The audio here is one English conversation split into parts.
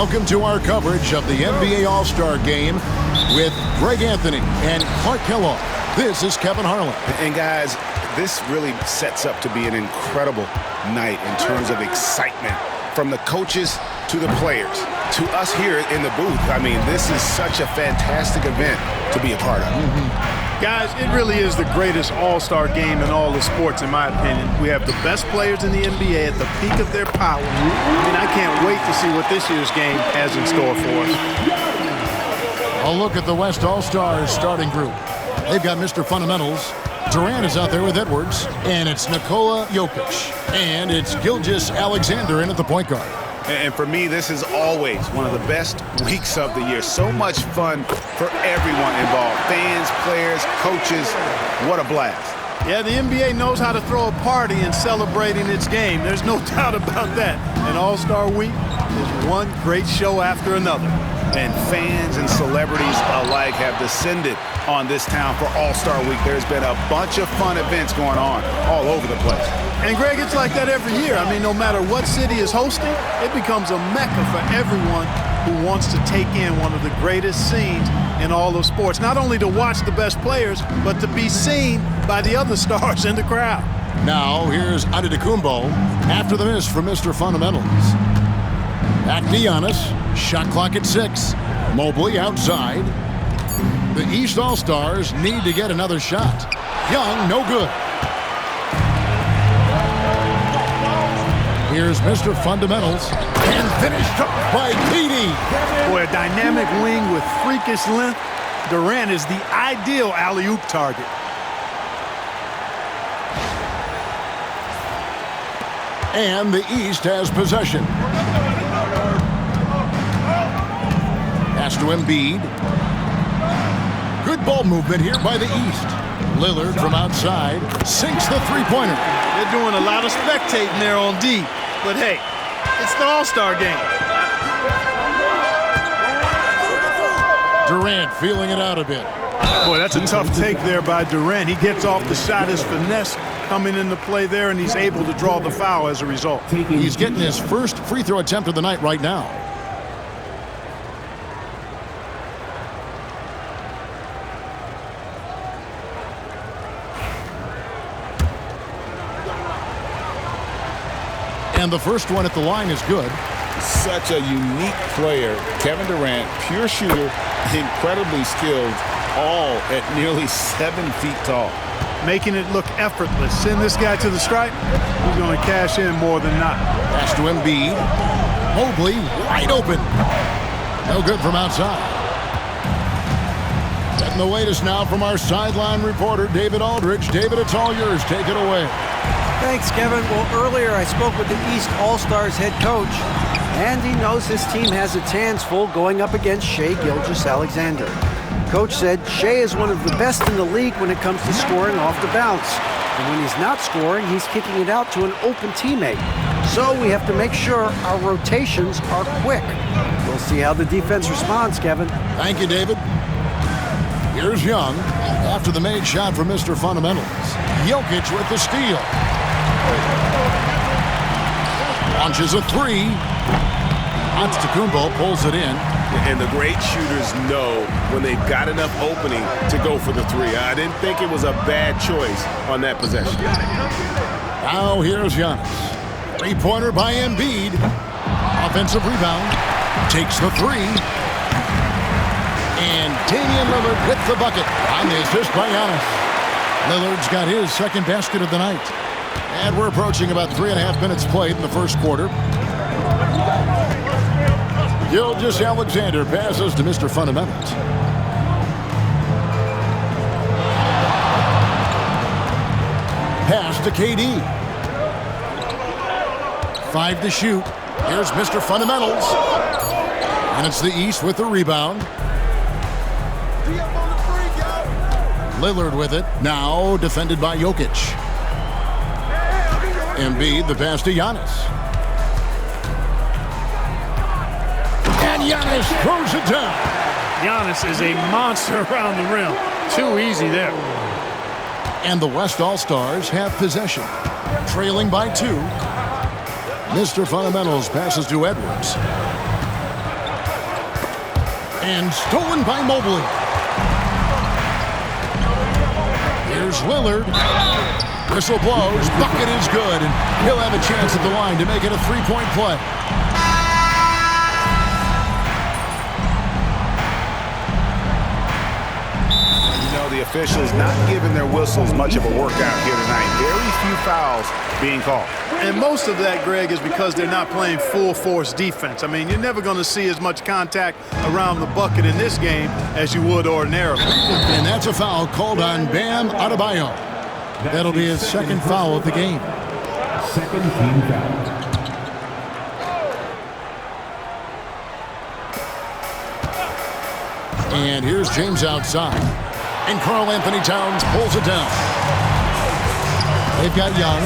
Welcome to our coverage of the NBA All-Star Game with Greg Anthony and Clark Kellogg. This is Kevin Harlan. And guys, this really sets up to be an incredible night in terms of excitement from the coaches to the players to us here in the booth. I mean, this is such a fantastic event to be a part of. Guys, it really is the greatest all-star game in all the sports, in my opinion. We have the best players in the NBA at the peak of their power. I mean, I can't wait to see what this year's game has in store for us. A look at the West All-Stars starting group. They've got Mr. Fundamentals. Durant is out there with Edwards, and it's Nikola Jokic, and it's Gilgeous-Alexander in at the point guard. And for me, this is always one of the best weeks of the year. So much fun for everyone involved. Fans, players, coaches. What a blast. Yeah, the NBA knows how to throw a party in celebrating its game. There's no doubt about that. And All-Star Week is one great show after another. And fans and celebrities alike have descended on this town for All-Star Week. There's been a bunch of fun events going on all over the place. And Greg, it's like that every year. I mean, no matter what city is hosting, it becomes a mecca for everyone who wants to take in one of the greatest scenes in all of sports. Not only to watch the best players, but to be seen by the other stars in the crowd. Now, here's Antetokounmpo after the miss from Mr. Fundamentals. Back to Giannis. Shot clock at 6. Mobley outside. The East All-Stars need to get another shot. Young, no good. Here's Mr. Fundamentals. And finished off by KD. Boy, a dynamic wing with freakish length. Durant is the ideal alley-oop target. And the East has possession. Pass to Embiid. Good ball movement here by the East. Lillard from outside sinks the three-pointer. They're doing a lot of spectating there on D. But hey, it's the All-Star game. Durant feeling it out a bit. Boy, that's a tough take there by Durant. He gets off the shot, his finesse coming into play there, and he's able to draw the foul as a result. He's getting his first free throw attempt of the night right now. And the first one at the line is good. Such a unique player. Kevin Durant, pure shooter, incredibly skilled, all at nearly 7 feet tall. Making it look effortless. Send this guy to the stripe, he's going to cash in more than not. Pass to Embiid. Mobley wide open. No good from outside. Getting the latest now from our sideline reporter, David Aldridge. David, it's all yours. Take it away. Thanks, Kevin. Well, earlier I spoke with the East All-Stars head coach, and he knows his team has its hands full going up against Shai Gilgeous-Alexander. Coach said Shai is one of the best in the league when it comes to scoring off the bounce. And when he's not scoring, he's kicking it out to an open teammate. So we have to make sure our rotations are quick. We'll see how the defense responds, Kevin. Thank you, David. Here's Young after the made shot from Mr. Fundamentals. Jokic with the steal. Launches a three. Antetokounmpo pulls it in. And the great shooters know when they've got enough opening to go for the three. I didn't think it was a bad choice on that possession. Now here's Giannis. Three-pointer by Embiid. Offensive rebound. Takes the three. And Damian Lillard with the bucket on the assist by Giannis. Lillard's got his second basket of the night. And we're approaching about 3.5 minutes played in the first quarter. Gilgeous-Alexander passes to Mr. Fundamentals. Pass to KD. 5 to shoot. Here's Mr. Fundamentals. And it's the East with the rebound. Lillard with it. Now defended by Jokic. Embiid, the pass to Giannis. And Giannis throws it down. Giannis is a monster around the rim. Too easy there. And the West All-Stars have possession. Trailing by 2. Mr. Fundamentals passes to Edwards. And stolen by Mobley. Here's Lillard. Whistle blows. Bucket is good. And he'll have a chance at the line to make it a three-point play. The officials not giving their whistles much of a workout here tonight. Very few fouls being called. And most of that, Greg, is because they're not playing full-force defense. I mean, you're never going to see as much contact around the bucket in this game as you would ordinarily. And that's a foul called on Bam Adebayo. That'll be his second foul of the game. Second team foul. And here's James outside. And Karl Anthony Towns pulls it down. They've got Young.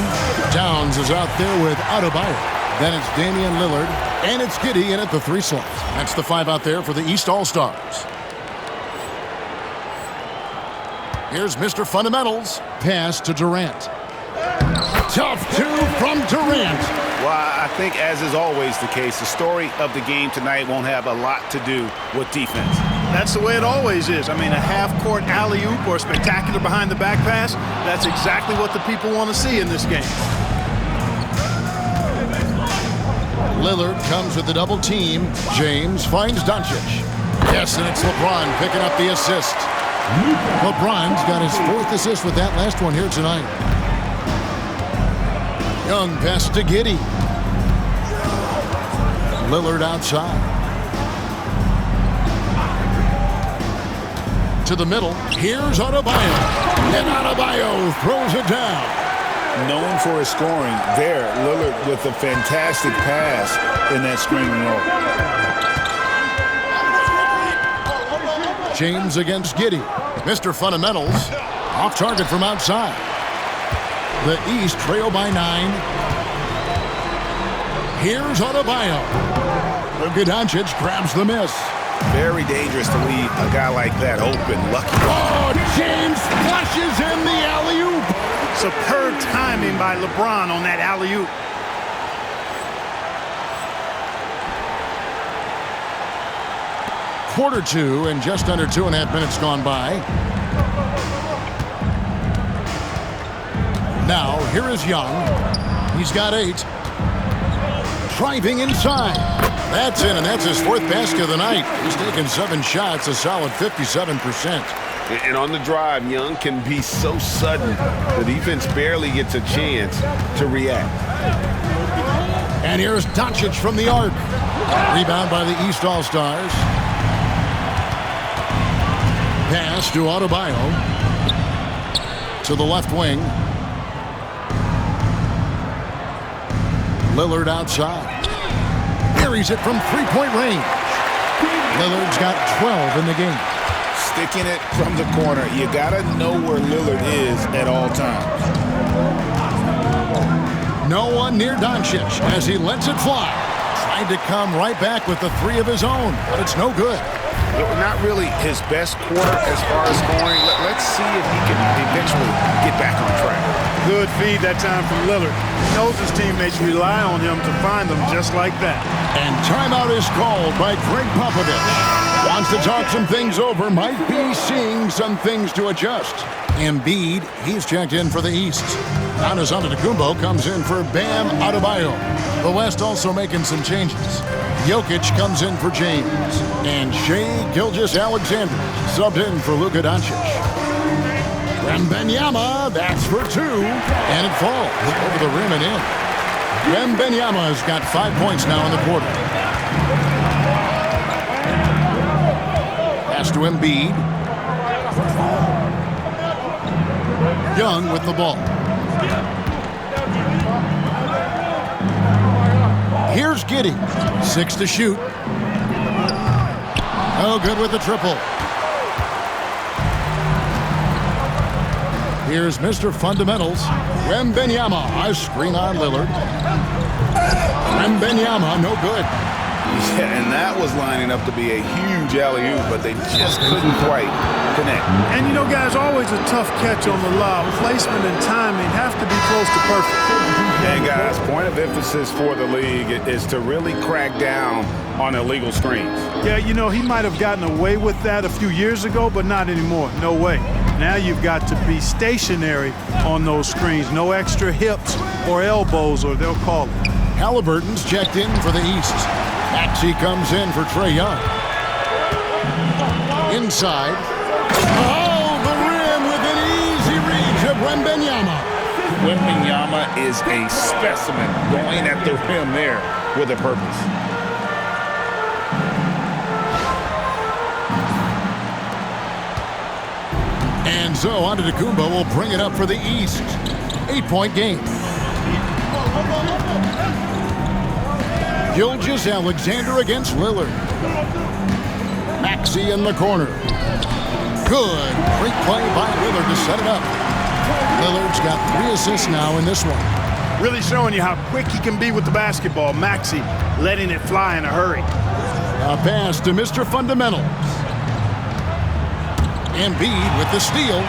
Towns is out there with Adebayo. Then it's Damian Lillard. And it's Giddey in at the 3 slot. That's the 5 out there for the East All-Stars. Here's Mr. Fundamentals. Pass to Durant. Tough 2 from Durant. Well, I think, as is always the case, the story of the game tonight won't have a lot to do with defense. That's the way it always is. I mean, a half-court alley-oop or a spectacular behind-the-back pass, that's exactly what the people want to see in this game. Lillard comes with the double team. James finds Doncic. Yes, and it's LeBron picking up the assist. LeBron's got his 4th assist with that last one here tonight. Young pass to Giddey. Lillard outside. To the middle. Here's Adebayo. And Adebayo throws it down. Known for his scoring there, Lillard with a fantastic pass in that screen and roll. James against Giddey. Mr. Fundamentals off target from outside. The East trail by 9. Here's Adebayo. Luka Doncic grabs the miss. Very dangerous to leave a guy like that open. Lucky. Oh, James flushes in the alley-oop. Superb timing by LeBron on that alley-oop. Quarter 2 and just under 2.5 minutes gone by. Now, here is Young. He's got 8. Driving inside. That's in, and that's his 4th basket of the night. He's taken 7 shots, a solid 57%. And on the drive, Young can be so sudden, the defense barely gets a chance to react. And here's Doncic from the arc. Rebound by the East All-Stars. Pass to Adebayo. To the left wing. Lillard outside. Carries it from 3-point range. Lillard's got 12 in the game. Sticking it from the corner. You got to know where Lillard is at all times. No one near Doncic as he lets it fly. Tried to come right back with the 3 of his own, but it's no good. Not really his best quarter as far as scoring. Let's see if he can eventually get back on track. Good feed that time from Lillard. He knows his teammates rely on him to find them just like that. And timeout is called by Greg Popovich. Wants to talk some things over, might be seeing some things to adjust. Embiid, he's checked in for the East. Giannis Antetokounmpo comes in for Bam Adebayo. The West also making some changes. Jokic comes in for James. And Shai Gilgeous-Alexander subbed in for Luka Doncic. Wembanyama, that's for 2. And it falls over the rim and in. Wembanyama's got 5 points now in the quarter. Pass to Embiid. Young with the ball. Here's Giddey. 6 to shoot. Oh, good with the triple. Here's Mr. Fundamentals. Wembanyama. A screen on Lillard. Wembanyama, no good. Yeah, and that was lining up to be a huge alley-oop, but they just couldn't quite connect. And you know, guys, always a tough catch on the lob. Placement and timing have to be close to perfect. And guys, point of emphasis for the league is to really crack down on illegal screens. Yeah, you know, he might have gotten away with that a few years ago, but not anymore. No way. Now you've got to be stationary on those screens. No extra hips or elbows, or they'll call it. Halliburton's checked in for the East. Maxey comes in for Trae Young. Inside. Oh, the rim with an easy reach of Wembanyama. Wembanyama is a specimen going at the rim there with a purpose. And so Antetokounmpo will bring it up for the East. 8-point game. Gilgeous-Alexander against Lillard. Maxey in the corner. Good. Great play by Lillard to set it up. Lillard's got 3 assists now in this one. Really showing you how quick he can be with the basketball. Maxey letting it fly in a hurry. A pass to Mr. Fundamentals. Embiid with the steal.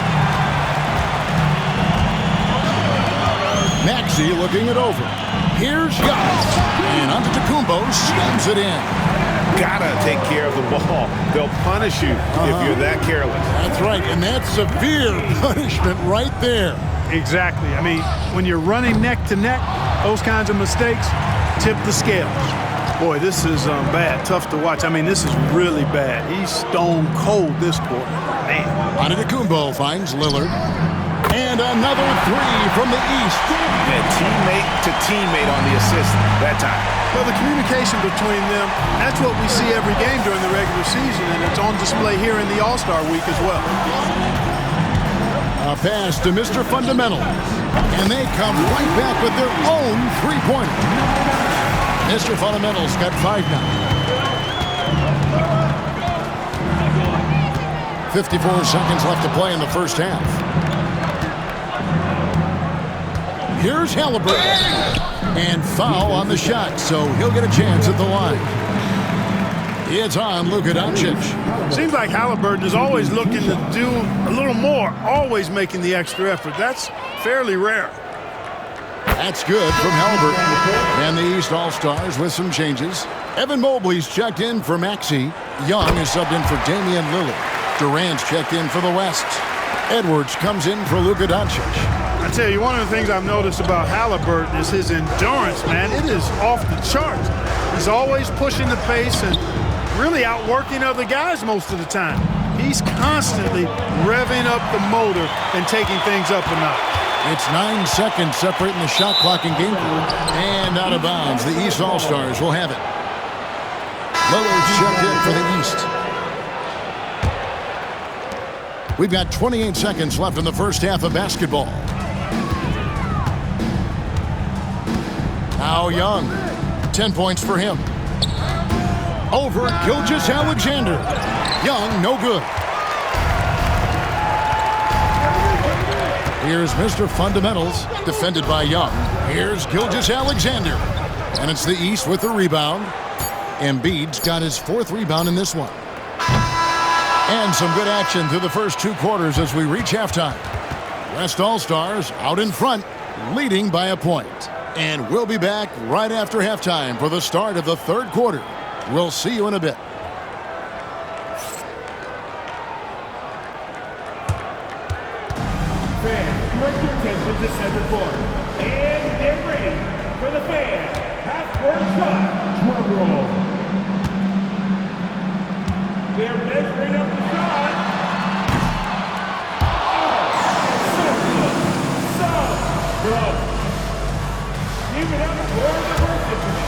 Maxey looking it over. Here's Giannis. And Antetokounmpo slams it in. Gotta take care of the ball. They'll punish you if you're that careless. That's right, and that's severe punishment right there. Exactly. I mean, when you're running neck to neck, those kinds of mistakes tip the scales. Boy, this is bad. Tough to watch. I mean, this is really bad. He's stone cold this quarter. Man. Antetokounmpo finds Lillard. And another 3 from the East. And teammate to teammate on the assist that time. Well, the communication between them, that's what we see every game during the regular season, and it's on display here in the All-Star week as well. A pass to Mr. Fundamentals. And they come right back with their own three-pointer. Mr. Fundamentals got 5 now. 54 seconds left to play in the first half. Here's Halliburton. And foul on the shot, so he'll get a chance at the line. It's on Luka Doncic. Seems like Halliburton is always looking to do a little more, always making the extra effort. That's fairly rare. That's good from Halliburton. And the East All-Stars with some changes. Evan Mobley's checked in for Maxey. Young is subbed in for Damian Lillard. Durant's checked in for the West. Edwards comes in for Luka Doncic. I tell you, one of the things I've noticed about Halliburton is his endurance, man. It is off the charts. He's always pushing the pace and really outworking other guys most of the time. He's constantly revving up the motor and taking things up a notch. It's 9 seconds separating the shot clock and game clock. And out of bounds, the East All-Stars will have it. Lillard's checked in for the East. We've got 28 seconds left in the first half of basketball. Now Young, 10 points for him. Over Gilgeous-Alexander. Young, no good. Here's Mr. Fundamentals, defended by Young. Here's Gilgeous-Alexander. And it's the East with the rebound. Embiid's got his 4th rebound in this one. And some good action through the first 2 quarters as we reach halftime. West All-Stars out in front, leading by a point. And we'll be back right after halftime for the start of the 3rd quarter. We'll see you in a bit. Fans, direct your attention to center court. And get ready for the fan half-court shot. Drum roll. They're measuring up the shot. So good. Keep it up for the University.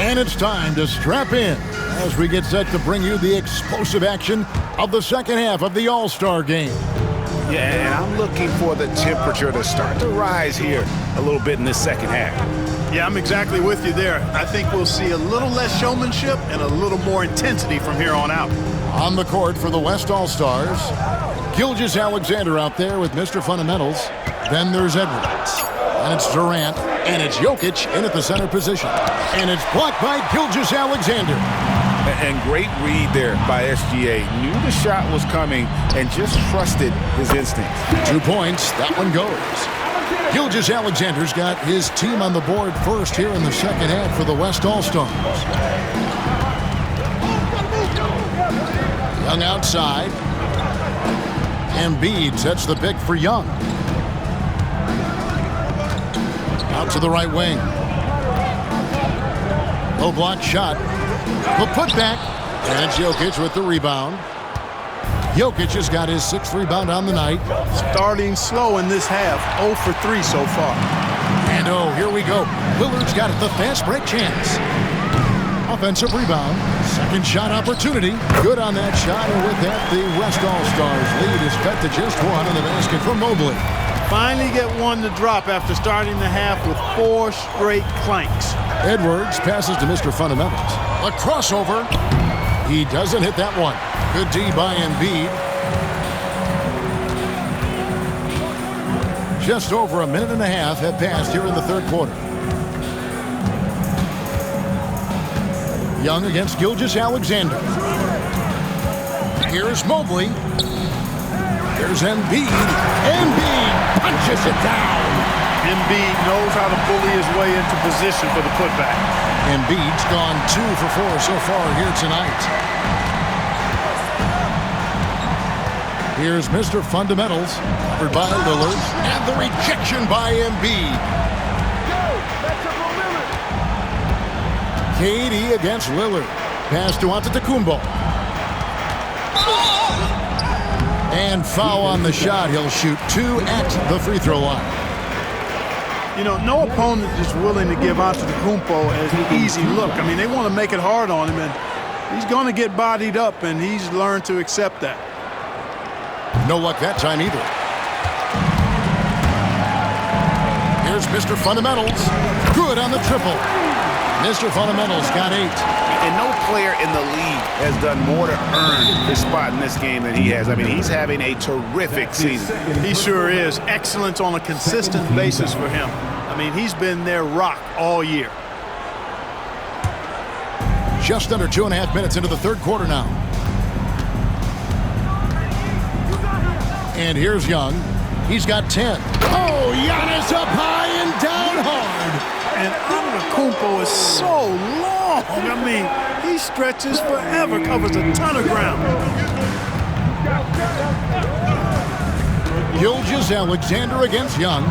And it's time to strap in as we get set to bring you the explosive action of the second half of the All-Star game. Yeah, and I'm looking for the temperature to start to rise here a little bit in this second half. Yeah, I'm exactly with you there. I think we'll see a little less showmanship and a little more intensity from here on out. On the court for the West All-Stars, Gilgeous-Alexander out there with Mr. Fundamentals. Then there's Edwards. And it's Durant. And it's Jokic in at the center position. And it's blocked by Gilgeous-Alexander. And great read there by SGA. Knew the shot was coming and just trusted his instincts. 2 points. That one goes. Gilgeous-Alexander's got his team on the board first here in the second half for the West All-Stars. Young outside. Embiid sets the pick for Young. Out to the right wing. Low block shot. The putback. And it's Jokic with the rebound. Jokic has got his 6th rebound on the night. Starting slow in this half. 0 for 3 so far. And oh, here we go. Lillard's got the fast break chance. Offensive rebound. Second shot opportunity. Good on that shot. And with that, the West All-Stars lead is cut to just 1 in the basket from Mobley. Finally get one to drop after starting the half with 4 straight clanks. Edwards passes to Mr. Fundamentals. A crossover. He doesn't hit that one. Good D by Embiid. Just over a minute and a half have passed here in the third quarter. Young against Gilgeous-Alexander. Here's Mobley. There's Embiid. Embiid punches it down. Embiid knows how to bully his way into position for the putback. Embiid's gone 2 for 4 so far here tonight. Here's Mr. Fundamentals, covered by Lillard, and the rejection by Embiid. KD against Lillard. Pass to Antetokounmpo. And foul on the shot. He'll shoot 2 at the free throw line. You know, no opponent is willing to give Antetokounmpo an easy look. I mean, they want to make it hard on him, and he's going to get bodied up, and he's learned to accept that. No luck that time either. Here's Mr. Fundamentals. Good on the triple. Mr. Fundamentals got 8. And no player in the league has done more to earn his spot in this game than he has. I mean, he's having a terrific season. He sure is. Excellence on a consistent basis for him. I mean, he's been their rock all year. Just under 2.5 minutes into the third quarter now. And here's Young. He's got 10. Oh, Giannis up high and down hard. And Antetokounmpo is so long. I mean, he stretches forever, covers a ton of ground. Gilgeous-Alexander against Young.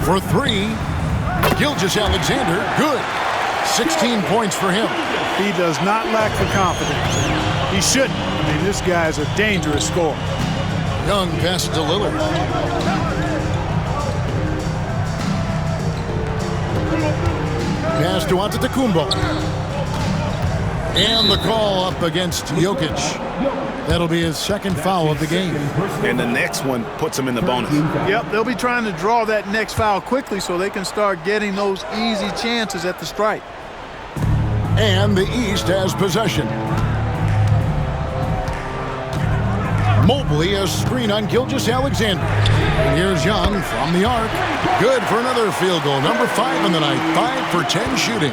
For 3. Gilgeous-Alexander, good. 16 points for him. He does not lack for confidence. He shouldn't. I mean, this guy's a dangerous scorer. Young passes to Lillard. Pass to Antetokounmpo. And the call up against Jokic. That'll be his second foul of the game. And the next one puts him in the bonus. Yep, they'll be trying to draw that next foul quickly so they can start getting those easy chances at the stripe. And the East has possession. Mobley, a screen on Gilgeous-Alexander. And here's Young from the arc. Good for another field goal. Number 5 in the night. 5 for 10 shooting.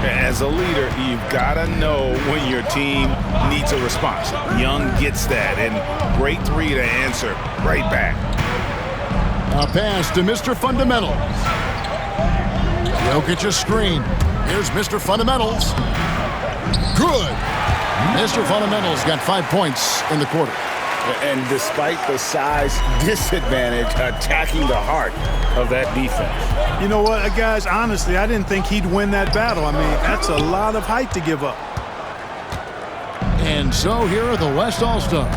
As a leader, you've got to know when your team needs a response. Young gets that, and great 3 to answer right back. A pass to Mr. Fundamentals. Jokic a screen. Here's Mr. Fundamentals. Good. Mr. Fundamentals got 5 points in the quarter. And despite the size disadvantage, attacking the heart of that defense. You know what, guys, honestly, I didn't think he'd win that battle. I mean, that's a lot of height to give up. And so here are the West All-Stars.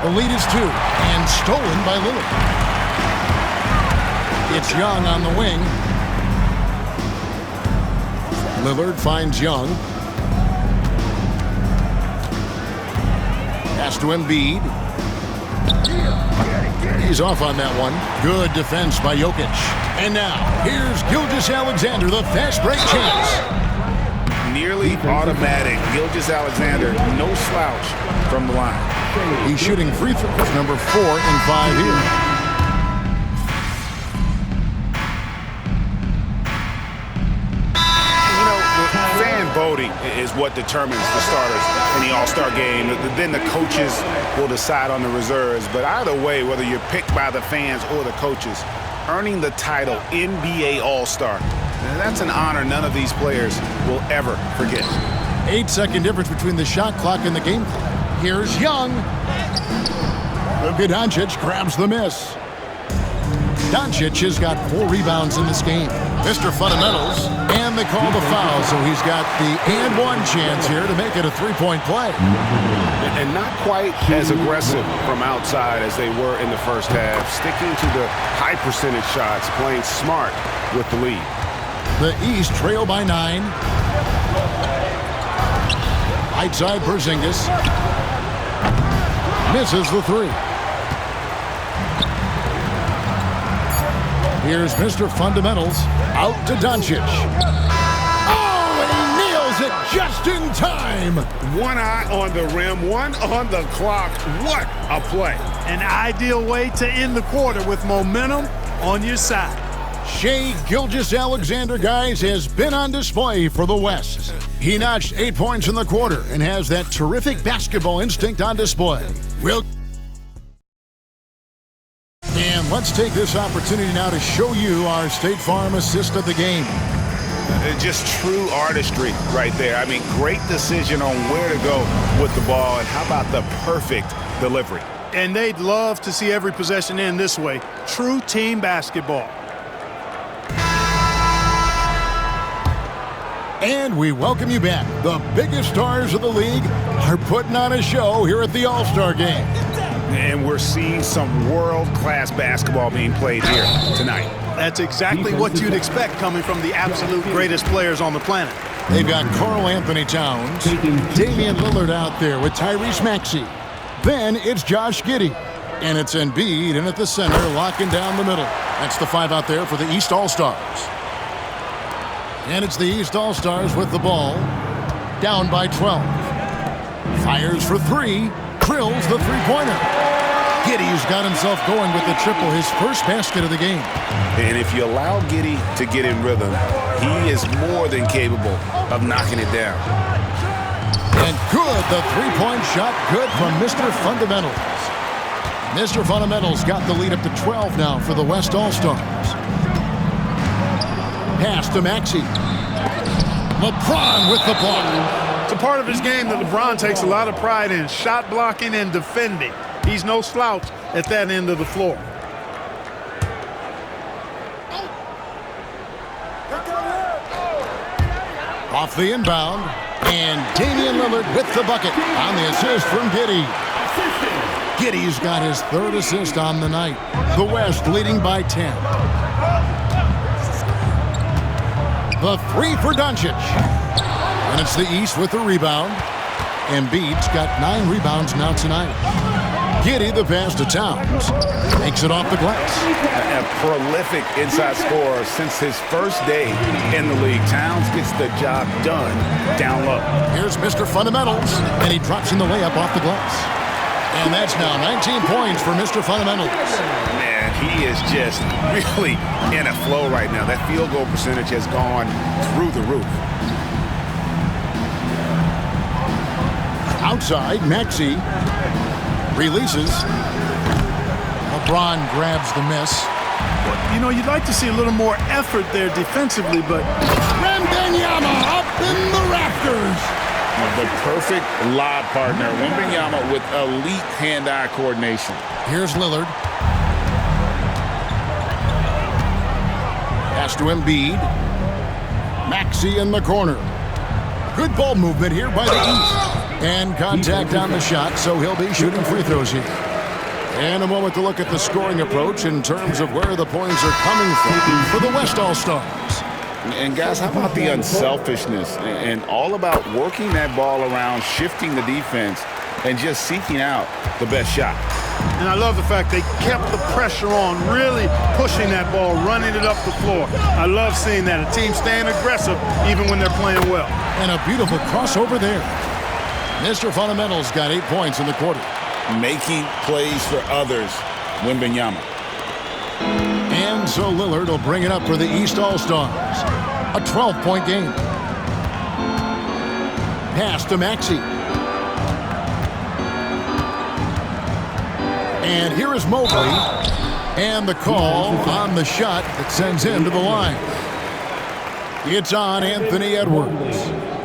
The lead is 2 and stolen by Lillard. It's Young on the wing. Lillard finds Young. Pass to Embiid. He's off on that one. Good defense by Jokic. And now, here's Gilgeous-Alexander, the fast break chance. Nearly automatic. Gilgeous-Alexander, no slouch from the line. He's shooting free throws, number 4 in 5 here. Fan voting is what determines the starters in the All-Star game. Then the coaches will decide on the reserves. But either way, whether you're picked by the fans or the coaches, earning the title NBA All-Star, that's an honor none of these players will ever forget. 8-second difference between the shot clock and the game clock. Here's Young. Luka Doncic grabs the miss. Doncic has got 4 rebounds in this game. Mr. Fundamentals, and they call the foul, so he's got the and one chance here to make it a 3-point play. And not quite as aggressive from outside as they were in the first half, sticking to the high percentage shots, playing smart with the lead. The East trail by 9. Right side Porzingis. Misses the 3. Here's Mr. Fundamentals out to Doncic. Oh, and he nails it just in time. One eye on the rim, one on the clock. What a play. An ideal way to end the quarter with momentum on your side. Shai Gilgeous-Alexander, guys, has been on display for the West. He notched 8 points in the quarter and has that terrific basketball instinct on display. And let's take this opportunity now to show you our State Farm assist of the game. Just true artistry right there. I mean, great decision on where to go with the ball, and how about the perfect delivery? And they'd love to see every possession end this way. True team basketball. And we welcome you back. The biggest stars of the league are putting on a show here at the All-Star Game. And we're seeing some world-class basketball being played here tonight. That's exactly what you'd expect coming from the absolute greatest players on the planet. They've got Karl Anthony Towns, Damian Lillard out there with Tyrese Maxey. Then it's Josh Giddey. And it's Embiid in at the center, locking down the middle. That's the 5 out there for the East All-Stars. And it's the East All-Stars with the ball, down by 12. Fires for 3, drills the 3-pointer. Giddey's got himself going with the triple, his first basket of the game. And if you allow Giddey to get in rhythm, he is more than capable of knocking it down. And good, the 3-point shot, good from Mr. Fundamentals. Mr. Fundamentals got the lead up to 12 now for the West All-Stars. Pass to Maxey. LeBron with the block. It's a part of his game that LeBron takes a lot of pride in, shot blocking and defending. He's no slouch at that end of the floor. Off the inbound, and Damian Lillard with the bucket on the assist from Giddey. Giddey's got his 3rd assist on the night. The West leading by 10. The 3 for Doncic. And it's the East with the rebound. Embiid's got 9 rebounds now tonight. Giddey, the pass to Towns, makes it off the glass. A prolific inside scorer since his first day in the league. Towns gets the job done down low. Here's Mr. Fundamentals, and he drops in the layup off the glass. And that's now 19 points for Mr. Fundamentals. Man, he is just really in a flow right now. That field goal percentage has gone through the roof. Outside, Maxey releases. LeBron grabs the miss. You know, you'd like to see a little more effort there defensively, but Wembanyama up in the rafters. The perfect lob partner. Wembanyama with elite hand-eye coordination. Here's Lillard. Pass to Embiid. Maxey in the corner. Good ball movement here by the East. And contact on the shot, so he'll be shooting free throws here. And a moment to look at the scoring approach in terms of where the points are coming from for the West All-Stars. And guys, how about the unselfishness and all about working that ball around, shifting the defense and just seeking out the best shot. And I love the fact they kept the pressure on, really pushing that ball, running it up the floor. I love seeing that. A team staying aggressive even when they're playing well. And a beautiful crossover there. Mr. Fundamentals got 8 points in the quarter. Making plays for others, Wembanyama. And so Lillard will bring it up for the East All-Stars. A 12-point game. Pass to Maxey. And here is Mobley. And the call on the shot that sends him to the line. It's on Anthony Edwards.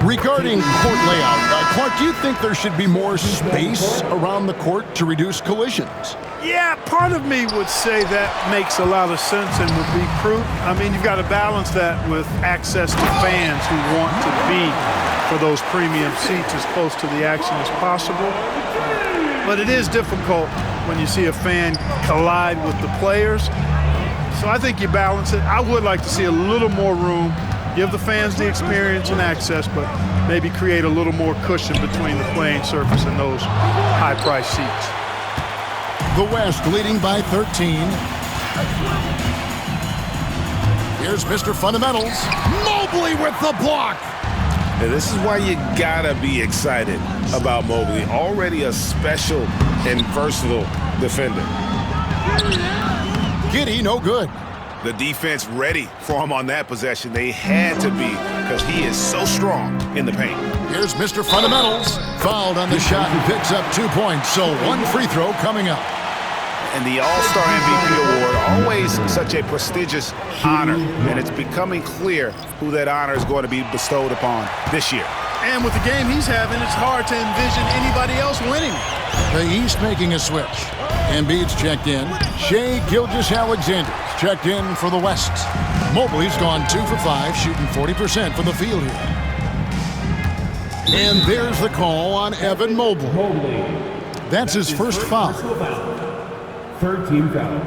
Regarding court layout, Clark, do you think there should be more space around the court to reduce collisions? Yeah, part of me would say that makes a lot of sense and would be prudent. I mean, you've got to balance that with access to fans who want to be for those premium seats as close to the action as possible. But it is difficult when you see a fan collide with the players. So I think you balance it. I would like to see a little more room, give the fans the experience and access, but maybe create a little more cushion between the playing surface and those high-priced seats. The West leading by 13. Here's Mr. Fundamentals. Mobley with the block. Now, this is why you gotta be excited about Mobley. Already a special and versatile defender. Giddey, no good. The defense ready for him on that possession. They had to be because he is so strong in the paint. Here's Mr. Fundamentals. Fouled on the shot and picks up 2 points. So 1 free throw coming up. And the All-Star MVP award, always such a prestigious honor, and it's becoming clear who that honor is going to be bestowed upon this year. And with the game he's having, it's hard to envision anybody else winning. The East making a switch. Embiid's checked in. Shai Gilgeous-Alexander's checked in for the West. Mobley's gone 2 for 5, shooting 40% from the field here. And there's the call on Evan Mobley. That's his first foul. Third team foul.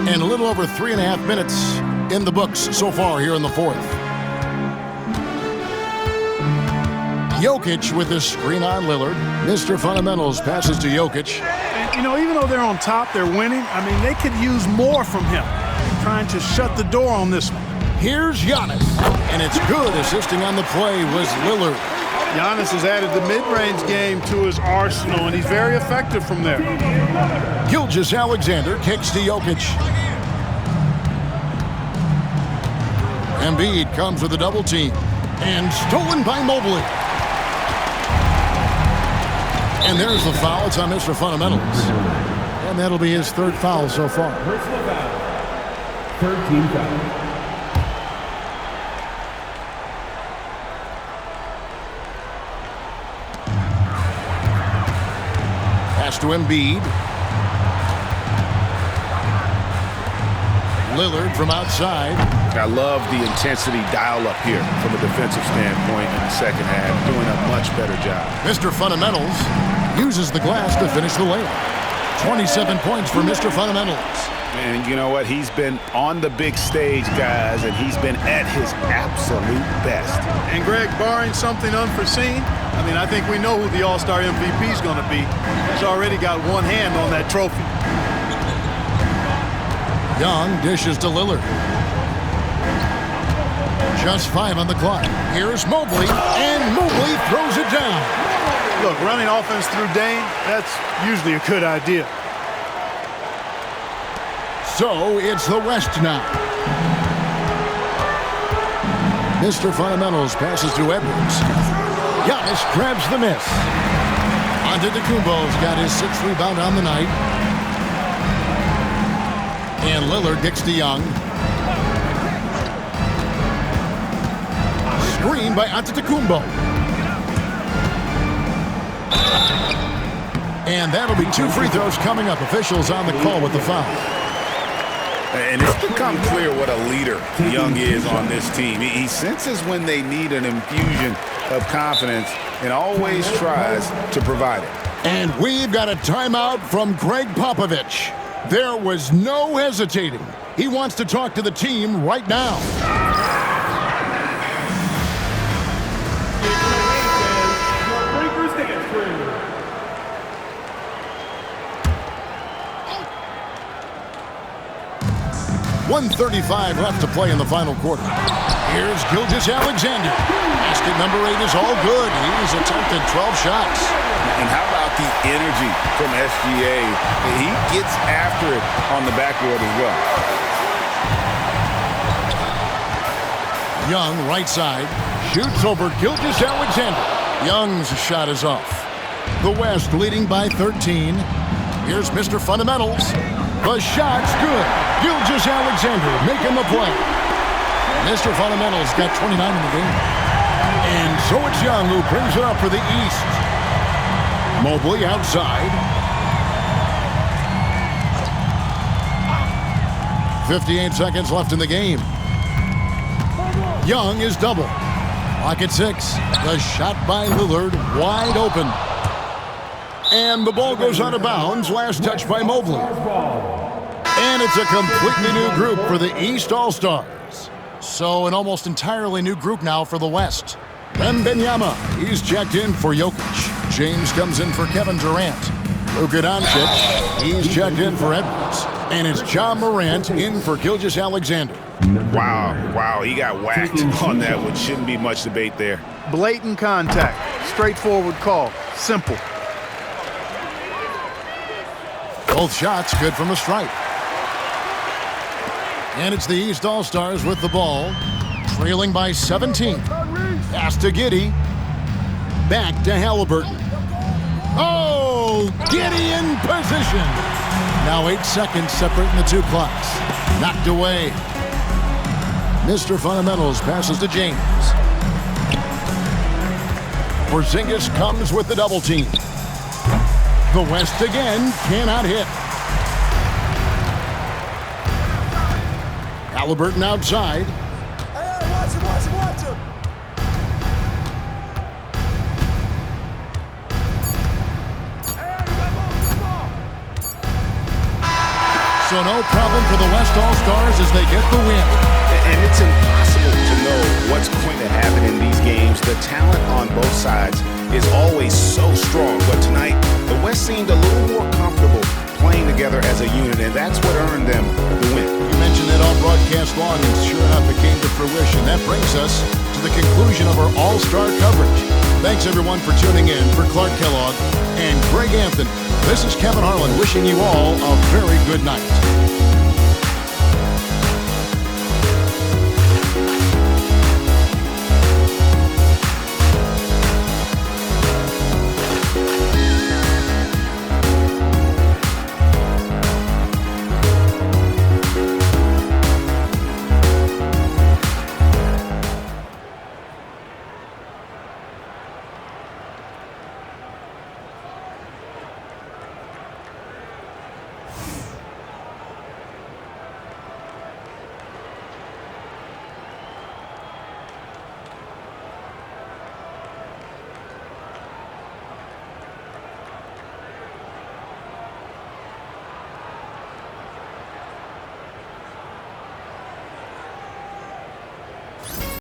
And a little over 3.5 minutes in the books so far here in the fourth. Jokic with this screen on Lillard. Mr. Fundamentals passes to Jokic. And, you know, even though they're on top, they're winning. I mean, they could use more from him. Trying to shut the door on this one. Here's Giannis. And it's good. Assisting on the play was Lillard. Giannis has added the mid-range game to his arsenal, and he's very effective from there. Gilgeous-Alexander kicks to Jokic. Embiid comes with a double team. And stolen by Mobley. And there's the foul. It's on Mr. Fundamentals. And that'll be his third foul so far. Personal foul. Third team foul. Pass to Embiid. Lillard from outside. I love the intensity dial up here from a defensive standpoint in the second half. Doing a much better job. Mr. Fundamentals uses the glass to finish the layup. 27 points for Mr. Fundamentals. And you know what? He's been on the big stage, guys, and he's been at his absolute best. And Greg, barring something unforeseen, I mean, I think we know who the All-Star MVP is going to be. He's already got one hand on that trophy. Young dishes to Lillard. Just 5 on the clock. Here's Mobley, and Mobley throws it down. Look, running offense through Dame, that's usually a good idea. So it's the West now. Mr. Fundamentals passes to Edwards. Giannis grabs the miss. Antetokounmpo's got his 6th rebound on the night. And Lillard gets to Young. Screen by Antetokounmpo. And that'll be 2 free throws coming up. Officials on the call with the foul. And it's become clear what a leader Young is on this team. He senses when they need an infusion of confidence and always tries to provide it. And we've got a timeout from Greg Popovich. There was no hesitating. He wants to talk to the team right now. 1:35 left to play in the final quarter. Here's Gilgeous-Alexander. Basket number 8 is all good. He's attempted 12 shots. And how about the energy from SGA? He gets after it on the backboard as well. Young, right side, shoots over Gilgeous-Alexander. Young's shot is off. The West leading by 13. Here's Mr. Fundamentals. The shot's good. Gilgeous-Alexander making the play. Mr. Fundamentals got 29 in the game. And so it's Young who brings it up for the East. Mobley outside. 58 seconds left in the game. Young is double. Clock at 6. The shot by Lillard wide open. And the ball goes out of bounds. Last touch by Mobley. And it's a completely new group for the East All-Stars. So an almost entirely new group now for the West. Wembanyama, he's checked in for Jokic. James comes in for Kevin Durant. Luka Doncic, he's checked in for Edwards. And it's Ja Morant in for Gilgeous-Alexander. Wow, he got whacked on that one. Shouldn't be much debate there. Blatant contact. Straightforward call. Simple. Both shots good from the stripe. And it's the East All-Stars with the ball, trailing by 17. Pass to Giddey. Back to Halliburton. Oh, Giddey in position. Now 8 seconds separating the two clocks. Knocked away. Mr. Fundamentals passes to James. Porzingis comes with the double team. The West again cannot hit. Halliburton outside. So no problem for the West All-Stars as they get the win. And it's impossible to know what's going to happen in these games. The talent on both sides is always so strong. But tonight, the West seemed a little more comfortable playing together as a unit, and that's what earned them the win. You mentioned it all broadcast long, and sure enough, it came to fruition. That brings us to the conclusion of our All-Star coverage. Thanks, everyone, for tuning in. For Clark Kellogg and Greg Anthony, this is Kevin Harlan wishing you all a very good night.